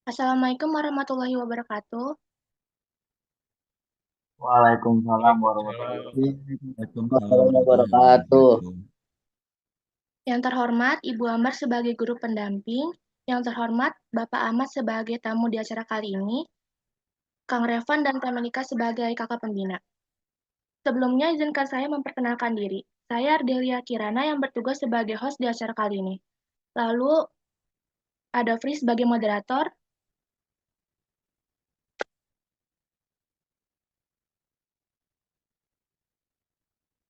Assalamualaikum warahmatullahi wabarakatuh. Waalaikumsalam Waalaikumsalam. warahmatullahi Waalaikumsalam warahmatullahi wabarakatuh. wabarakatuh. Yang terhormat Ibu Ambar sebagai guru pendamping, yang terhormat Bapak Ahmad sebagai tamu di acara kali ini, Kang Revan dan Kak Menika sebagai kakak pembina. Sebelumnya izinkan saya memperkenalkan diri. Saya Ardelia Kirana yang bertugas sebagai host di acara kali ini. Lalu ada Fri sebagai moderator,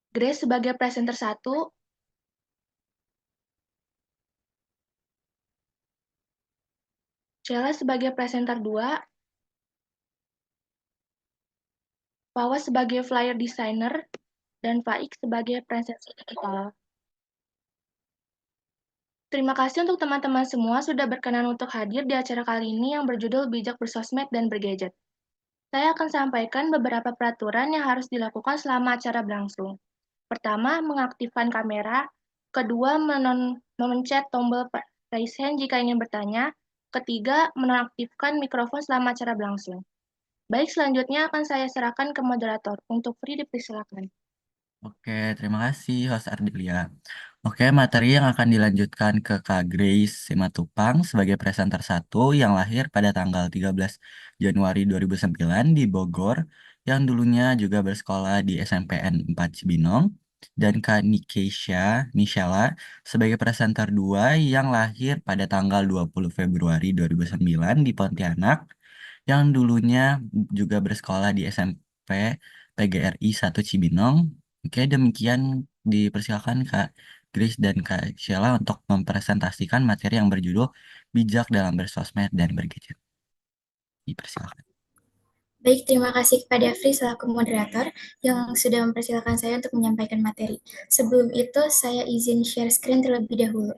Grace sebagai presenter 1, Sheila sebagai presenter 2, Pawa sebagai flyer designer, dan Faik sebagai presenter digital. Terima kasih untuk teman-teman semua sudah berkenan untuk hadir di acara kali ini yang berjudul Bijak Bersosmed dan Bergadget. Saya akan sampaikan beberapa peraturan yang harus dilakukan selama acara berlangsung. Pertama, mengaktifkan kamera. Kedua, memencet tombol raise hand jika ingin bertanya. Ketiga, menonaktifkan mikrofon selama acara berlangsung. Baik, selanjutnya akan saya serahkan ke moderator. Untuk Free, dipersilakan. Oke, terima kasih host Ardelia. Oke, materi yang akan dilanjutkan ke Kak Grace Simatupang sebagai presenter 1 yang lahir pada tanggal 13 Januari 2009 di Bogor, yang dulunya juga bersekolah di SMPN 4 Cibinong, dan Kak Nishela sebagai presenter 2 yang lahir pada tanggal 20 Februari 2009 di Pontianak, yang dulunya juga bersekolah di SMP PGRI 1 Cibinong. Oke, demikian dipersilakan Kak Grace dan Kak Sheila untuk mempresentasikan materi yang berjudul Bijak dalam Bersosmed dan Bergadget. Dipersilakan. Baik, terima kasih kepada Fri selaku moderator yang sudah mempersilakan saya untuk menyampaikan materi. Sebelum itu, saya izin share screen terlebih dahulu.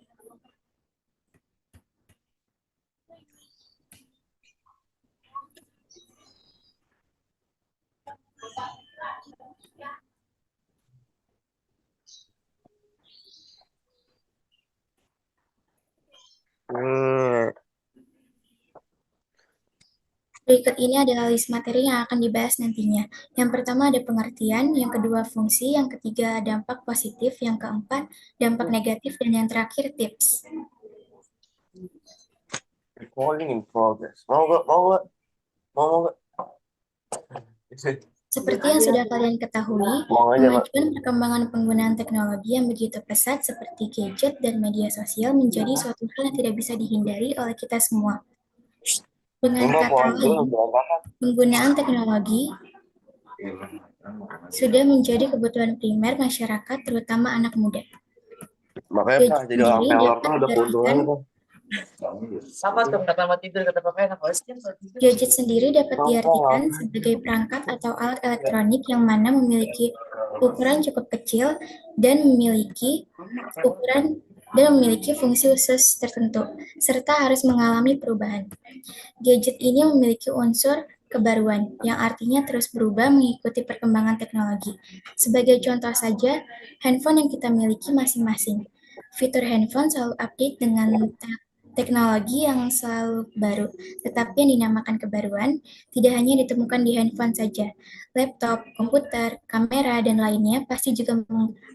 Berikut ini adalah list materi yang akan dibahas nantinya. Yang pertama ada pengertian, yang kedua fungsi, yang ketiga dampak positif, yang keempat dampak negatif, dan yang terakhir tips. Recording in progress. Mau nggak? Seperti yang sudah kalian ketahui, Mau aja, Pak. kemajuan perkembangan penggunaan teknologi yang begitu pesat seperti gadget dan media sosial menjadi suatu hal yang tidak bisa dihindari oleh kita semua. Dengan Ini kata lain, penggunaan teknologi sudah menjadi kebutuhan primer masyarakat, terutama anak muda. Makanya Gadget Pak, jadi orang sendiri teller dapat kan udah diartikan keuntungan Pak. Sama tuh kata mati tidur kata pakai anak OS-nya. Gadget sendiri dapat diartikan sebagai perangkat atau alat elektronik yang mana memiliki ukuran cukup kecil dan memiliki fungsi khusus tertentu, serta harus mengalami perubahan. Gadget ini memiliki unsur kebaruan, yang artinya terus berubah mengikuti perkembangan teknologi. Sebagai contoh saja, handphone yang kita miliki masing-masing. Fitur handphone selalu update dengan teknologi yang selalu baru, tetapi yang dinamakan kebaruan tidak hanya ditemukan di handphone saja. Laptop, komputer, kamera, dan lainnya pasti juga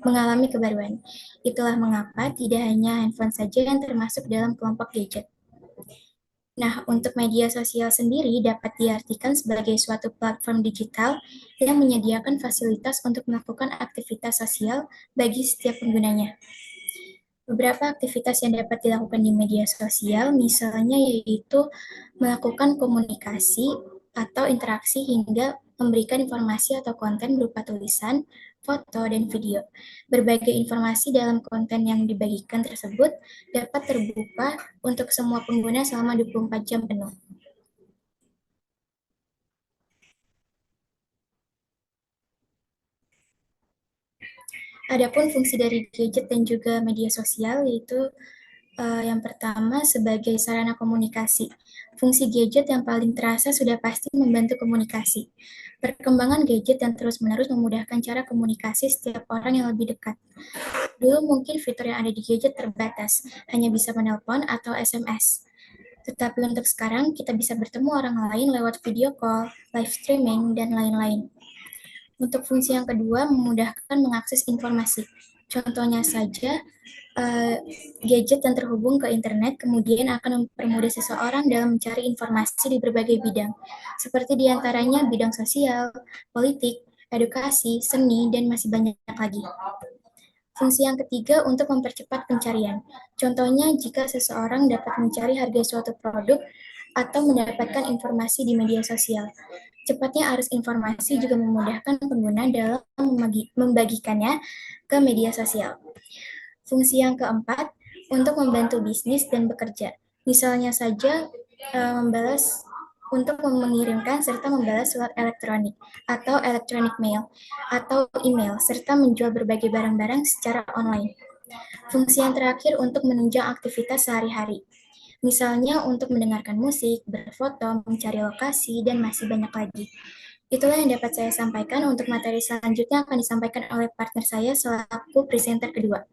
mengalami kebaruan. Itulah mengapa tidak hanya handphone saja yang termasuk dalam kelompok gadget. Nah, untuk media sosial sendiri dapat diartikan sebagai suatu platform digital yang menyediakan fasilitas untuk melakukan aktivitas sosial bagi setiap penggunanya. Beberapa aktivitas yang dapat dilakukan di media sosial misalnya yaitu melakukan komunikasi atau interaksi hingga memberikan informasi atau konten berupa tulisan, foto, dan video. Berbagai informasi dalam konten yang dibagikan tersebut dapat terbuka untuk semua pengguna selama 24 jam penuh. Adapun fungsi dari gadget dan juga media sosial yaitu yang pertama sebagai sarana komunikasi. Fungsi gadget yang paling terasa sudah pasti membantu komunikasi. Perkembangan gadget yang terus-menerus memudahkan cara komunikasi setiap orang yang lebih dekat. Dulu mungkin fitur yang ada di gadget terbatas, hanya bisa menelpon atau SMS. Tetapi untuk sekarang, kita bisa bertemu orang lain lewat video call, live streaming, dan lain-lain. Untuk fungsi yang kedua, memudahkan mengakses informasi. Contohnya saja, gadget yang terhubung ke internet kemudian akan mempermudah seseorang dalam mencari informasi di berbagai bidang, seperti diantaranya bidang sosial, politik, edukasi, seni, dan masih banyak lagi. Fungsi yang ketiga untuk mempercepat pencarian. Contohnya, jika seseorang dapat mencari harga suatu produk atau mendapatkan informasi di media sosial. Cepatnya arus informasi juga memudahkan pengguna dalam membagikannya ke media sosial. Fungsi yang keempat, untuk membantu bisnis dan bekerja. Misalnya saja, untuk mengirimkan serta membalas surat elektronik atau electronic mail atau email, serta menjual berbagai barang-barang secara online. Fungsi yang terakhir untuk menunjang aktivitas sehari-hari. Misalnya untuk mendengarkan musik, berfoto, mencari lokasi, dan masih banyak lagi. Itulah yang dapat saya sampaikan. Untuk materi selanjutnya akan disampaikan oleh partner saya selaku presenter kedua.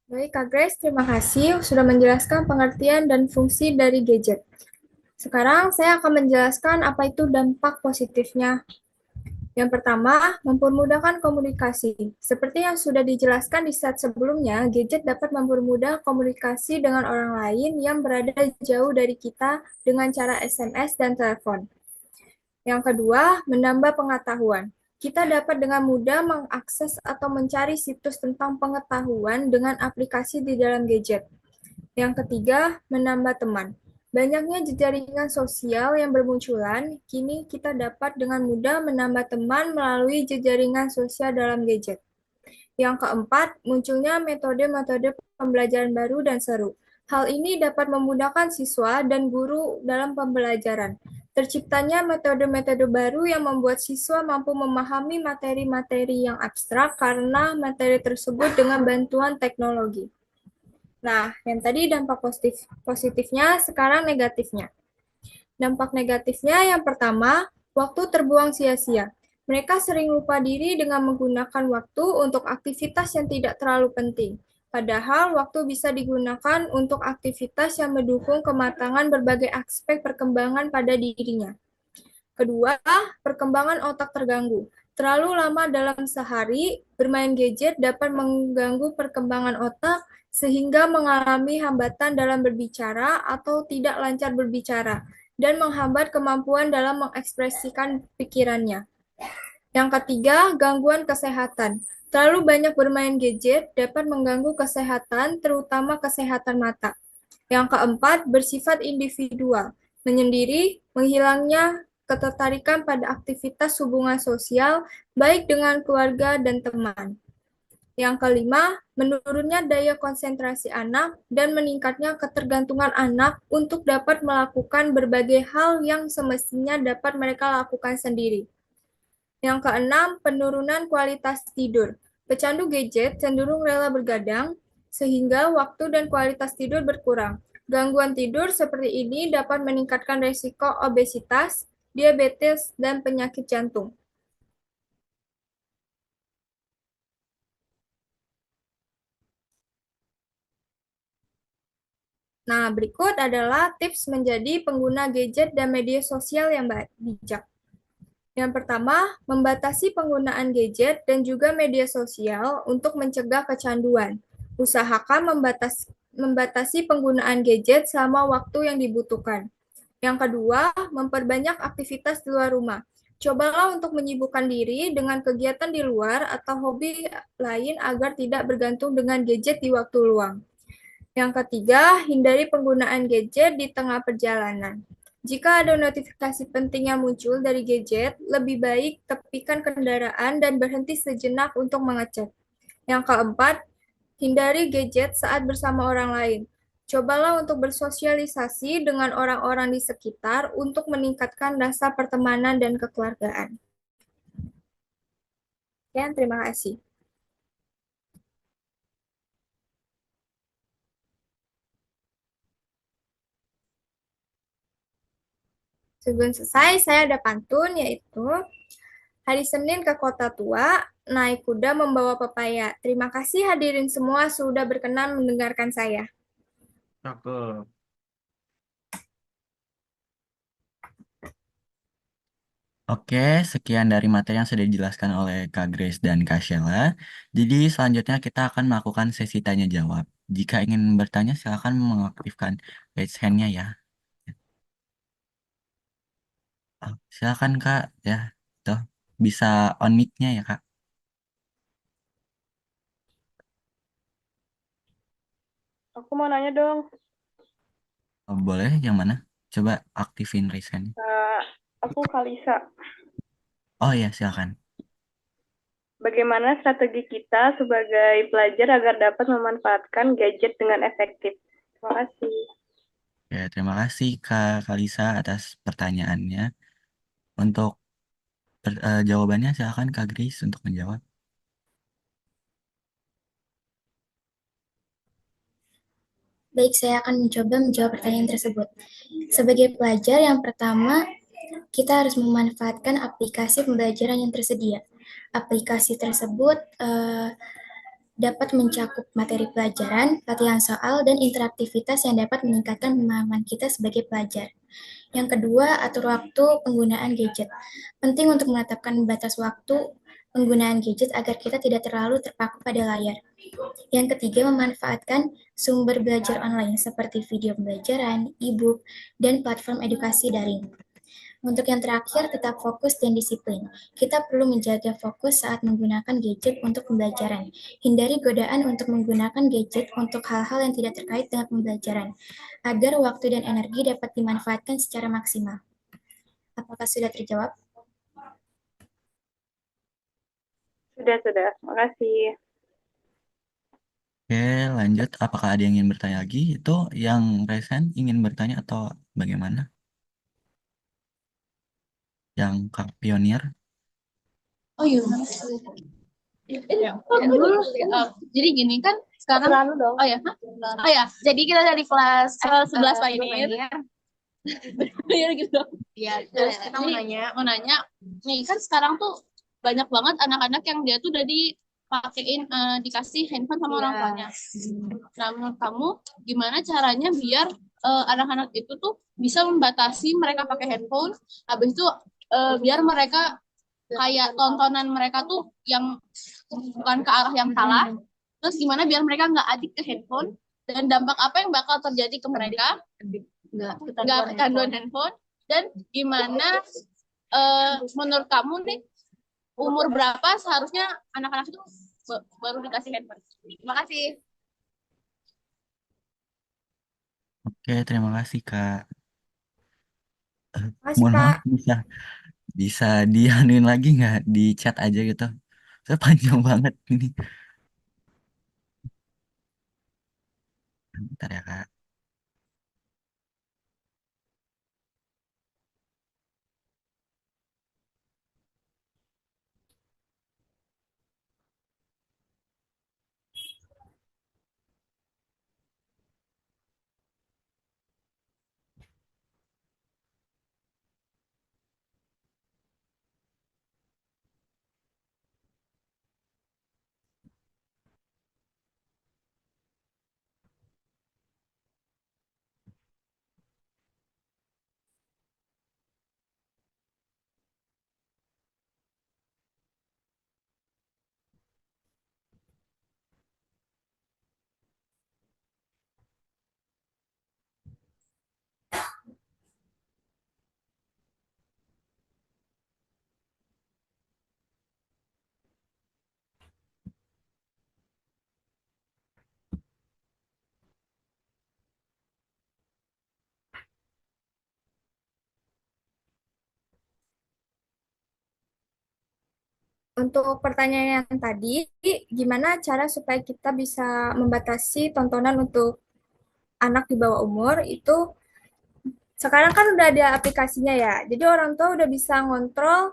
Baik, Kak Grace, terima kasih sudah menjelaskan pengertian dan fungsi dari gadget. Sekarang saya akan menjelaskan apa itu dampak positifnya. Yang pertama, mempermudahkan komunikasi. Seperti yang sudah dijelaskan di slide sebelumnya, gadget dapat mempermudah komunikasi dengan orang lain yang berada jauh dari kita dengan cara SMS dan telepon. Yang kedua, menambah pengetahuan. Kita dapat dengan mudah mengakses atau mencari situs tentang pengetahuan dengan aplikasi di dalam gadget. Yang ketiga, menambah teman. Banyaknya jaringan sosial yang bermunculan, kini kita dapat dengan mudah menambah teman melalui jaringan sosial dalam gadget. Yang keempat, munculnya metode-metode pembelajaran baru dan seru. Hal ini dapat memudahkan siswa dan guru dalam pembelajaran. Terciptanya metode-metode baru yang membuat siswa mampu memahami materi-materi yang abstrak karena materi tersebut dengan bantuan teknologi. Nah, yang tadi dampak positifnya, sekarang negatifnya. Dampak negatifnya yang pertama, waktu terbuang sia-sia. Mereka sering lupa diri dengan menggunakan waktu untuk aktivitas yang tidak terlalu penting. Padahal waktu bisa digunakan untuk aktivitas yang mendukung kematangan berbagai aspek perkembangan pada dirinya. Kedua, perkembangan otak terganggu. Terlalu lama dalam sehari, bermain gadget dapat mengganggu perkembangan otak sehingga mengalami hambatan dalam berbicara atau tidak lancar berbicara dan menghambat kemampuan dalam mengekspresikan pikirannya. Yang ketiga, gangguan kesehatan. Terlalu banyak bermain gadget dapat mengganggu kesehatan, terutama kesehatan mata. Yang keempat, bersifat individual, menyendiri, menghilangnya ketertarikan pada aktivitas hubungan sosial, baik dengan keluarga dan teman. Yang kelima, menurunnya daya konsentrasi anak dan meningkatnya ketergantungan anak untuk dapat melakukan berbagai hal yang semestinya dapat mereka lakukan sendiri. Yang keenam, penurunan kualitas tidur. Pecandu gadget cenderung rela bergadang, sehingga waktu dan kualitas tidur berkurang. Gangguan tidur seperti ini dapat meningkatkan risiko obesitas, diabetes, dan penyakit jantung. Nah, berikut adalah tips menjadi pengguna gadget dan media sosial yang bijak. Yang pertama, membatasi penggunaan gadget dan juga media sosial untuk mencegah kecanduan. Usahakan membatasi penggunaan gadget selama waktu yang dibutuhkan. Yang kedua, memperbanyak aktivitas di luar rumah. Cobalah untuk menyibukkan diri dengan kegiatan di luar atau hobi lain agar tidak bergantung dengan gadget di waktu luang. Yang ketiga, hindari penggunaan gadget di tengah perjalanan. Jika ada notifikasi penting yang muncul dari gadget, lebih baik tepikan kendaraan dan berhenti sejenak untuk mengecek. Yang keempat, hindari gadget saat bersama orang lain. Cobalah untuk bersosialisasi dengan orang-orang di sekitar untuk meningkatkan rasa pertemanan dan kekeluargaan. Sekian, terima kasih. Sebelum selesai, saya ada pantun, yaitu hari Senin ke Kota Tua, naik kuda membawa pepaya. Terima kasih hadirin semua sudah berkenan mendengarkan saya. Cakep. Oke, sekian dari materi yang sudah dijelaskan oleh Kak Grace dan Kak Sheila. Jadi selanjutnya kita akan melakukan sesi tanya jawab. Jika ingin bertanya, silakan mengaktifkan raise hand-nya ya. Silakan Kak, ya. Tuh, bisa on mic-nya ya Kak. Aku mau nanya dong, Oh, boleh, yang mana? Coba aktifin raise hand. aku Kalisa. Oh ya, silakan. Bagaimana strategi kita sebagai pelajar agar dapat memanfaatkan gadget dengan efektif? Terima kasih. Ya, terima kasih Kak Kalisa atas pertanyaannya. Untuk jawabannya silakan Kak Grace untuk menjawab. Baik, saya akan mencoba menjawab pertanyaan tersebut. Sebagai pelajar, yang pertama, kita harus memanfaatkan aplikasi pembelajaran yang tersedia. Aplikasi tersebut dapat mencakup materi pelajaran, latihan soal, dan interaktivitas yang dapat meningkatkan pemahaman kita sebagai pelajar. Yang kedua, atur waktu penggunaan gadget. Penting untuk menetapkan batas waktu penggunaan gadget agar kita tidak terlalu terpaku pada layar. Yang ketiga, memanfaatkan sumber belajar online seperti video pembelajaran, e-book, dan platform edukasi daring. Untuk yang terakhir, tetap fokus dan disiplin. Kita perlu menjaga fokus saat menggunakan gadget untuk pembelajaran. Hindari godaan untuk menggunakan gadget untuk hal-hal yang tidak terkait dengan pembelajaran, agar waktu dan energi dapat dimanfaatkan secara maksimal. Apakah sudah terjawab? Sudah. Terima kasih. Oke, lanjut. Apakah ada yang ingin bertanya lagi? Itu yang raise hand ingin bertanya atau bagaimana? Yang Kak Pionir? Oh iya. Jadi gini kan sekarang oh ya jadi kita dari kelas 11 Pioneer ya gitu ya terus kita mau nanya nih kan sekarang tuh banyak banget anak-anak yang dia tuh udah dipakein dikasih handphone sama orang tuanya. Nah menurut kamu gimana caranya biar anak-anak itu tuh bisa membatasi mereka pakai handphone, habis itu biar mereka kayak tontonan mereka tuh yang bukan ke arah yang salah. Terus gimana biar mereka nggak adik ke handphone dan dampak apa yang bakal terjadi ke mereka nggak kecanduan handphone dan gimana menurut kamu nih umur berapa seharusnya anak-anak itu baru dikasih handphone? Terima kasih. Oke, terima kasih Kak. Makasih, Mohon maaf, Kak. bisa dianuin lagi nggak di chat aja gitu? Saya panjang banget ini. Bentar ya Kak. Untuk pertanyaan yang tadi, gimana cara supaya kita bisa membatasi tontonan untuk anak di bawah umur itu sekarang kan udah ada aplikasinya ya. Jadi orang tua udah bisa ngontrol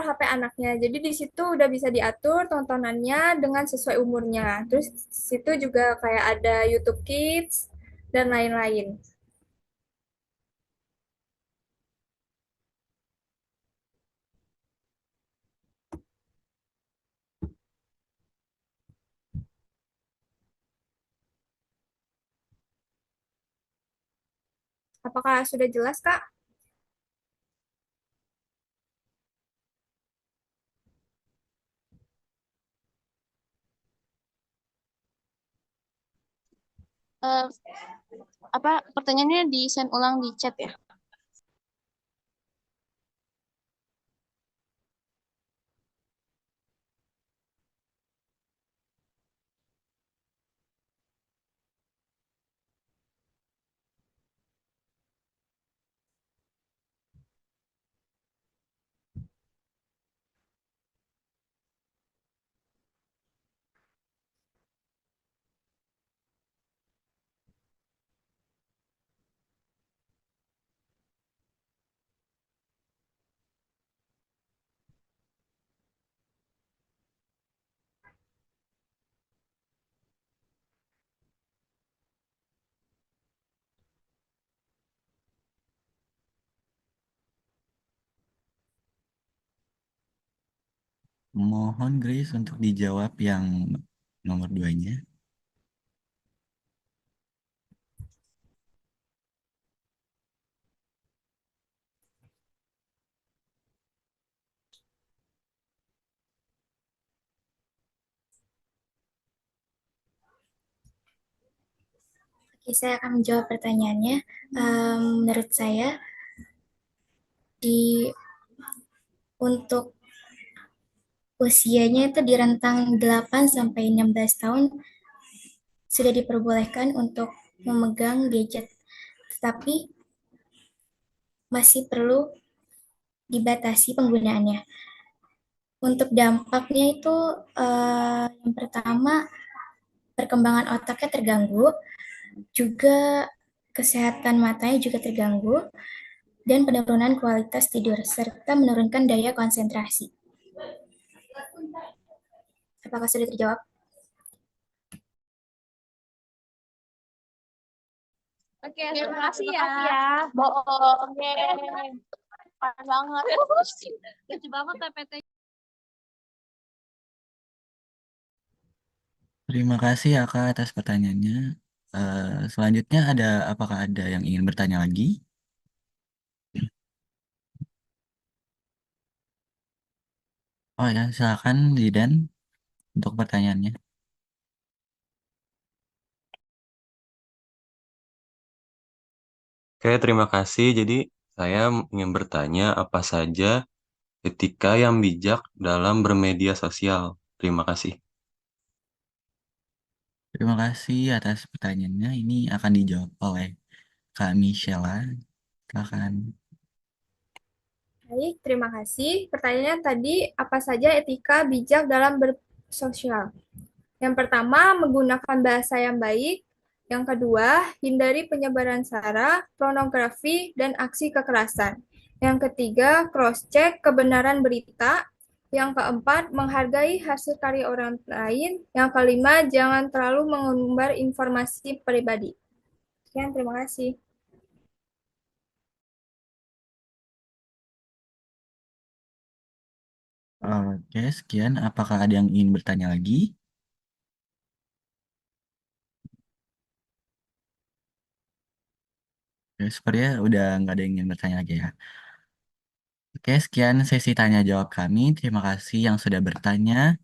HP anaknya. Jadi di situ udah bisa diatur tontonannya dengan sesuai umurnya. Terus situ juga kayak ada YouTube Kids dan lain-lain. Apakah sudah jelas, Kak? Eh, apa pertanyaannya di send ulang di chat ya? Mohon Grace untuk dijawab yang nomor 2-nya. Oke, saya akan menjawab pertanyaannya. Menurut saya, untuk usianya itu di rentang 8 sampai 16 tahun sudah diperbolehkan untuk memegang gadget, tetapi masih perlu dibatasi penggunaannya. Untuk dampaknya itu yang pertama perkembangan otaknya terganggu, juga kesehatan matanya juga terganggu, dan penurunan kualitas tidur, serta menurunkan daya konsentrasi. Apakah sudah terjawab? Oke, terima kasih ya. Bohong. Oke. Parah banget. Lucu banget PPT. Terima kasih ya Kak atas pertanyaannya. Selanjutnya apakah ada yang ingin bertanya lagi? Oh ya, silakan Zidan untuk pertanyaannya. Oke, terima kasih. Jadi, saya ingin bertanya apa saja etika yang bijak dalam bermedia sosial. Terima kasih. Terima kasih atas pertanyaannya. Ini akan dijawab oleh Kak Michela. Silakan. Baik, terima kasih. Pertanyaannya tadi, apa saja etika bijak dalam bersosial? Yang pertama, menggunakan bahasa yang baik. Yang kedua, hindari penyebaran sara, pornografi, dan aksi kekerasan. Yang ketiga, cross-check kebenaran berita. Yang keempat, menghargai hasil karya orang lain. Yang kelima, jangan terlalu mengumbar informasi pribadi. Sekian, terima kasih. Oke, sekian. Apakah ada yang ingin bertanya lagi? Oke, sepertinya udah nggak ada yang ingin bertanya lagi ya. Oke, sekian sesi tanya jawab kami. Terima kasih yang sudah bertanya.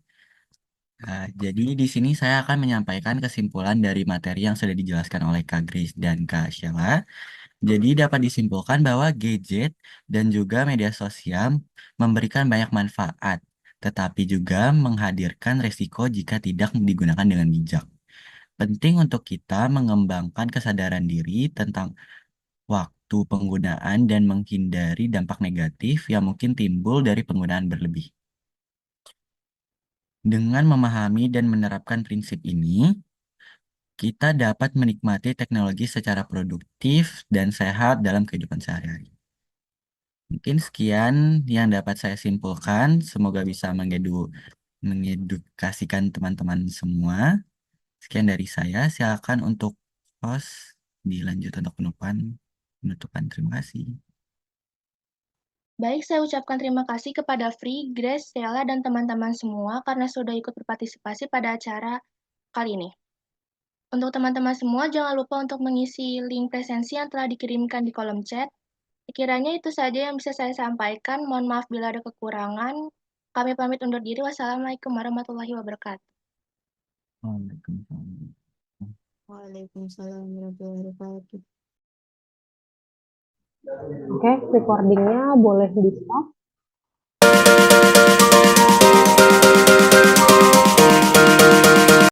Jadi di sini saya akan menyampaikan kesimpulan dari materi yang sudah dijelaskan oleh Kak Grace dan Kak Sheila. Jadi dapat disimpulkan bahwa gadget dan juga media sosial memberikan banyak manfaat, tetapi juga menghadirkan risiko jika tidak digunakan dengan bijak. Penting untuk kita mengembangkan kesadaran diri tentang waktu penggunaan dan menghindari dampak negatif yang mungkin timbul dari penggunaan berlebih. Dengan memahami dan menerapkan prinsip ini, kita dapat menikmati teknologi secara produktif dan sehat dalam kehidupan sehari-hari. Mungkin sekian yang dapat saya simpulkan. Semoga bisa mengedukasikan teman-teman semua. Sekian dari saya. Silakan untuk host dilanjut untuk penutupan. Terima kasih. Baik, saya ucapkan terima kasih kepada Free, Grace, Stella, dan teman-teman semua karena sudah ikut berpartisipasi pada acara kali ini. Untuk teman-teman semua, jangan lupa untuk mengisi link presensi yang telah dikirimkan di kolom chat. Sekiranya itu saja yang bisa saya sampaikan. Mohon maaf bila ada kekurangan. Kami pamit undur diri. Wassalamualaikum warahmatullahi wabarakatuh. Waalaikumsalam. Waalaikumsalam warahmatullahi wabarakatuh. Oke, recordingnya boleh di-stop.